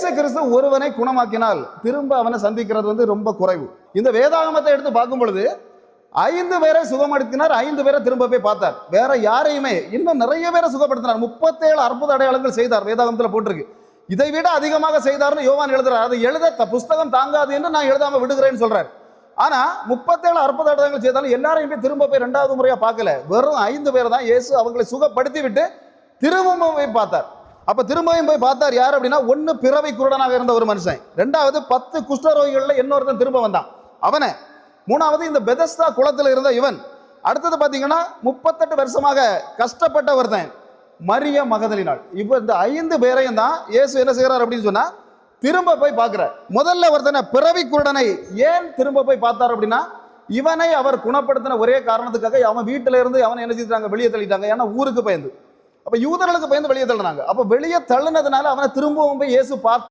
இயேசு கிறிஸ்து ஒருவனை குணமாக்கினால் திரும்ப அவனை சந்திக்கிறது ரொம்ப குறைவு. இந்த வேதாகமத்தை எடுத்து பார்க்கும் பொழுது 5 பேரை சுகப்படுத்தினார், 5 பேரை திரும்ப போய் பார்த்தார். வேற யாரையுமே, இன்னும் நிறைய பேரை சுகப்படுத்தினார். 37 அற்புத அடையாளங்கள் செய்தார், வேதாகமத்தில் போட்டிருக்கு. இதை விட அதிகமாக செய்தார்னு யோவான் எழுதுறார். அது எழுத புஸ்தகம் தாங்காது என்று நான் எழுதாம விடுகிறேன்னு சொல்றார். ஆனா 37 அற்புத அடையாளங்கள் செய்தாலும் எல்லாரையும் திரும்ப போய் 2வது முறையா பார்க்கல. வெறும் 5 பேர் தான் இயேசு அவங்களை சுகப்படுத்தி விட்டு திரும்பவும் போய் பார்த்தார். அப்ப திரும்பவும் போய் பார்த்தார். யார் அப்படின்னா, 1 பிறவி குருடனாக இருந்த ஒரு மனுஷன், 2வது 10 குஷ்டரோகிகள்ல இன்னொருத்தன் திரும்ப வந்தான் அவனை, 3வது இந்த பெதஸ்தா குளத்தில் இருந்த இவன், அடுத்தது பாத்தீங்கன்னா 38 வருஷமாக கஷ்டப்பட்ட ஒருத்தன் மரிய மகதலினாள். இப்ப இந்த 5 பேரையும் தான் இயேசு என்ன செய்யறார் அப்படின்னு சொன்னா திரும்ப போய் பார்க்கிறார். முதல்ல ஒருத்தனை பிறவி குருடனை ஏன் திரும்ப போய் பார்த்தார் அப்படின்னா, இவனை அவர் குணப்படுத்தின ஒரே காரணத்துக்காக அவன் வீட்டில இருந்து அவனை என்ன செஞ்சாங்க, வெளியே தள்ளிட்டாங்க. ஏன்னா ஊருக்கு பயந்து, அப்ப யூதர்களுக்கு பயந்து வெளியே தள்ளினாங்க. அப்ப வெளியே தள்ளினதுனால அவனை திரும்பவும் போய் இயேசு பார்த்து